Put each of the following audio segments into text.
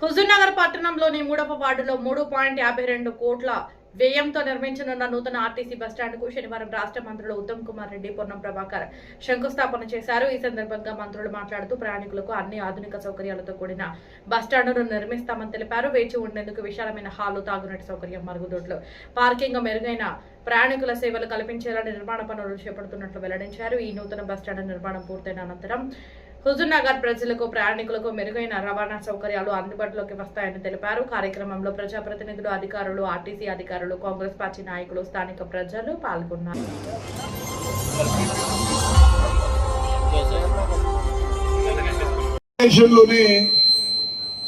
హుజూర్నగర్ పట్టణంలోని 3వ వార్డులో 3.52 కోట్ల వ్యయంతో నిర్మించనున్న నూతన ఆర్టీసీ బస్టాండ్కు శనివారం రాష్ట్ర మంత్రులు ఉత్తమ్ కుమార్ రెడ్డి, పొన్నం ప్రభాకర్ శంకుస్థాపన చేశారు. ఈ సందర్భంగా మంత్రులు మాట్లాడుతూ ప్రయాణికులకు అన్ని ఆధునిక సౌకర్యాలతో కూడిన బస్టాండును నిర్మిస్తామని తెలిపారు. వేచి ఉండేందుకు విశాలమైన హాలు, తాగునీటి సౌకర్యం, మరుగుదొడ్లు, పార్కింగ్, మెరుగైన ప్రయాణికుల సేవలు కల్పించేలా నిర్మాణ పనులు చేపడుతున్నట్లు వెల్లడించారు. ఈ నూతన బస్టాండ్ నిర్మాణం పూర్తయిన అనంతరం హుజూర్నగర్ ప్రజలకు, ప్రయాణికులకు మెరుగైన రవాణా సౌకర్యాలు అందుబాటులోకి వస్తాయని తెలిపారు. కార్యక్రమంలో ప్రజాప్రతినిధులు, అధికారులు, ఆర్టీసీ అధికారులు, కాంగ్రెస్ పార్టీ నాయకులు, స్థానిక ప్రజలు పాల్గొన్నారు.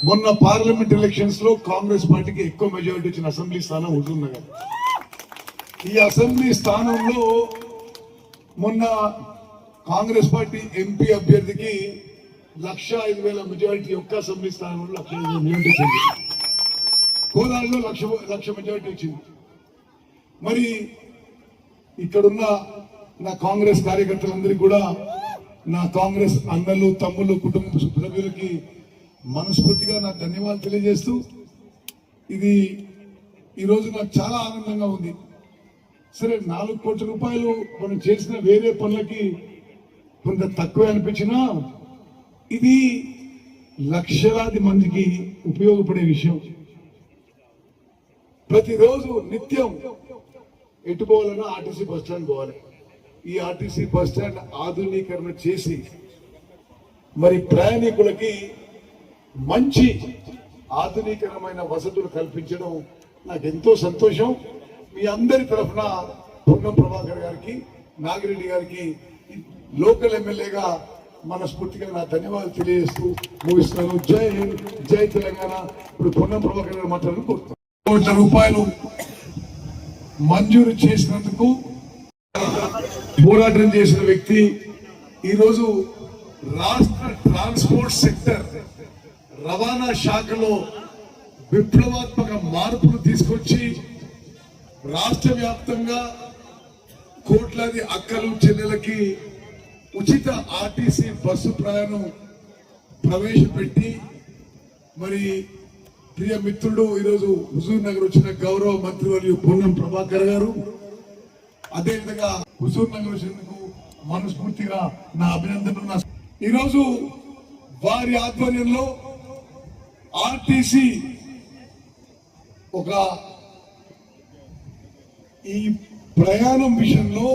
మొన్న పార్లమెంట్ ఎలక్షన్స్ లో కాంగ్రెస్ పార్టీకి ఎక్కువ మెజారిటీ వచ్చిన అసెంబ్లీ స్థానం హుజూర్నగర్. ఈ అసెంబ్లీ స్థానంలో మొన్న కాంగ్రెస్ పార్టీ ఎంపీ అభ్యర్థికి 1,05,000 మెజారిటీ, ఒక్క అసెంబ్లీ స్థానంలో 1,05,000 మెజారిటీ వచ్చింది. కోదాడలో 1,00,000 మెజారిటీ వచ్చింది. మరి ఇక్కడున్న నా కాంగ్రెస్ కార్యకర్తలందరికీ కూడా, నా కాంగ్రెస్ అన్నలు, తమ్ముళ్ళు, కుటుంబ సభ్యులకి మనస్ఫూర్తిగా నా ధన్యవాదాలు తెలియజేస్తూ, ఇది ఈరోజు నాకు చాలా ఆనందంగా ఉంది. సరే, 4 కోట్ల రూపాయలు మనం చేసిన వేరే పనులకి కొంత తక్కువ అనిపించినా ఇది లక్షలాది మందికి ఉపయోగపడే విషయం. ప్రతిరోజు నిత్యం ఎటు పోవాలన్నా ఆర్టీసీ బస్ స్టాండ్ పోవాలి. ఈ ఆర్టీసీ బస్ స్టాండ్ ఆధునీకరణ చేసి మరి ప్రయాణికులకి మంచి ఆధునీకరమైన వసతులు కల్పించడం నాకు ఎంతో సంతోషం. మీ అందరి తరఫున పొన్నం ప్రభాకర్ గారికి, నాగిరెడ్డి గారికి, లోకల్ ఎమ్మెల్యేగా మనస్ఫూర్తిగా నా ధన్యవాదాలు తెలియజేస్తూ ముగిస్తున్నాను. జై హింద్, జై తెలంగాణ. ఇప్పుడు పొన్నం ప్రభాకర్ గారు మాట్లాడాలని కోరుతున్నాను. కోట్ల రూపాయలు మంజూరు చేసినందుకు పోరాటం చేసిన వ్యక్తి, ఈరోజు రాష్ట్ర ట్రాన్స్పోర్ట్ సెక్టర్, రవాణా శాఖలో విప్లవాత్మక మార్పులు తీసుకొచ్చి రాష్ట్ర వ్యాప్తంగా కోట్లాది అక్కలు, చెల్లెలకి ఉచిత ఆర్టీసీ బస్సు ప్రయాణం ప్రవేశపెట్టి, మరి ప్రియ మిత్రుడు ఈరోజు హుజూర్ నగర్ వచ్చిన గౌరవ మంత్రివర్యులు పొన్నం ప్రభాకర్ గారు, అదేవిధంగా హుజూర్ నగర్ వచ్చినందుకు మనస్ఫూర్తిగా నా అభినందనలు. ఈరోజు వారి ఆధ్వర్యంలో ఆర్టీసీ ఒక ఈ ప్రయాణం విషయంలో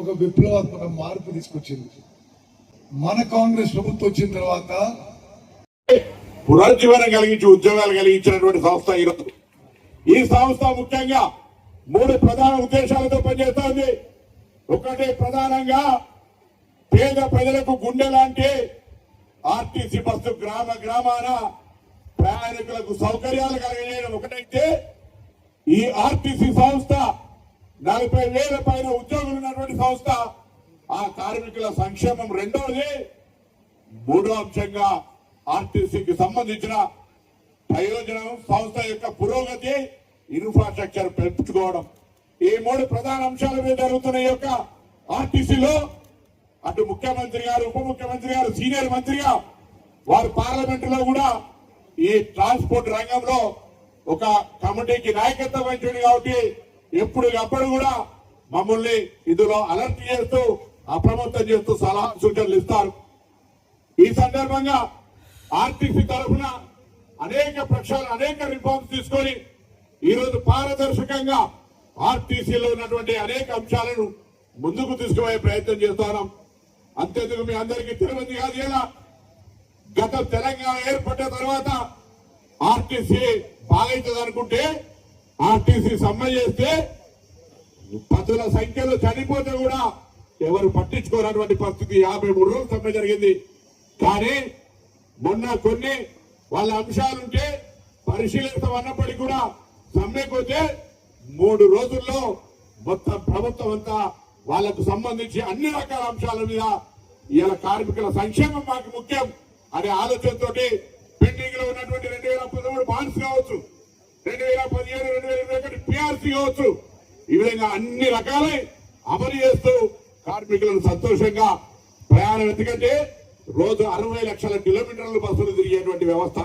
ఒక విప్లవాత్మక మార్పు తీసుకొచ్చింది. మన కాంగ్రెస్ ప్రభుత్వం వచ్చిన తర్వాత పునరుజ్జీవనం కలిగించి ఉద్యోగాలు కలిగించినటువంటి సంస్థ ఈరోజు. ఈ సంస్థ ముఖ్యంగా 3 ప్రధాన ఉద్దేశాలతో పనిచేస్తోంది. ఒకటి, ప్రధానంగా పేద ప్రజలకు గుండె లాంటి ఆర్టీసీ బస్సు గ్రామ గ్రామాన ప్రయాణికులకు సౌకర్యాలు కలిగజేయడం ఒకటైతే, ఈ ఆర్టీసీ సంస్థ 40,000 పైన ఉద్యోగులు ఉన్నటువంటి సంస్థ. ఆ కార్మికుల సంక్షేమం రెండవది. మూడో అంశంగా ఆర్టీసీకి సంబంధించిన ప్రయోజనం, సంస్థ యొక్క పురోగతి, ఇన్ఫ్రాస్ట్రక్చర్ పెంచుకోవడం. ఈ 3 ప్రధాన అంశాల మీద జరుగుతున్న ఈ యొక్క ఆర్టీసీలో అటు ముఖ్యమంత్రి గారు, ఉప ముఖ్యమంత్రి గారు, సీనియర్ మంత్రిగా వారు పార్లమెంటులో కూడా ఈ ట్రాన్స్పోర్ట్ రంగంలో ఒక కమిటీకి నాయకత్వం వహించాడు. కాబట్టి ఎప్పటికప్పుడు కూడా మమ్మల్ని ఇందులో అలర్ట్ చేస్తూ, అప్రమత్తం చేస్తూ సలహా సూచనలు ఇస్తారు. ఈ సందర్భంగా ఆర్టీసీ తరఫున అనేక పక్షాలు అనేక రిఫార్మ్స్ తీసుకొని ఈరోజు పారదర్శకంగా ఆర్టీసీలో ఉన్నటువంటి అనేక అంశాలను ముందుకు తీసుకుపోయే ప్రయత్నం చేస్తున్నాం. అంతేందుకు మీ అందరికీ తెలియదు కాదు, ఇలా గత తెలంగాణ ఏర్పడిన తర్వాత ఆర్టీసీ బాగైతుంది అనుకుంటే, ఆర్టీసీ సమ్మె చేస్తే పదుల సంఖ్యలో చనిపోతే కూడా ఎవరు పట్టించుకోనటువంటి పరిస్థితి. 53 రోజులు సమ్మె జరిగింది. కానీ మొన్న కొన్ని వాళ్ళ అంశాలుంటే పరిశీలిస్తామన్నప్పటికీ కూడా సమ్మెపోతే 3 రోజుల్లో మొత్తం ప్రభుత్వం అంతా వాళ్లకు సంబంధించి అన్ని రకాల అంశాల మీద ఇవాళ కార్మికుల సంక్షేమం మాకు ముఖ్యం అనే ఆలోచనతో పెండింగ్ లో ఉన్నటువంటి 2013 బాండ్స్ కావచ్చు, 2017, 2021 పిఆర్సీ కావచ్చు, ఈ విధంగా అన్ని రకాలై అమలు చేస్తూ కార్మికులను సంతోషంగా ప్రయాణం. ఎందుకంటే రోజు 60 లక్షల కిలోమీటర్లు బస్సులు తిరిగేటువంటి వ్యవస్థ.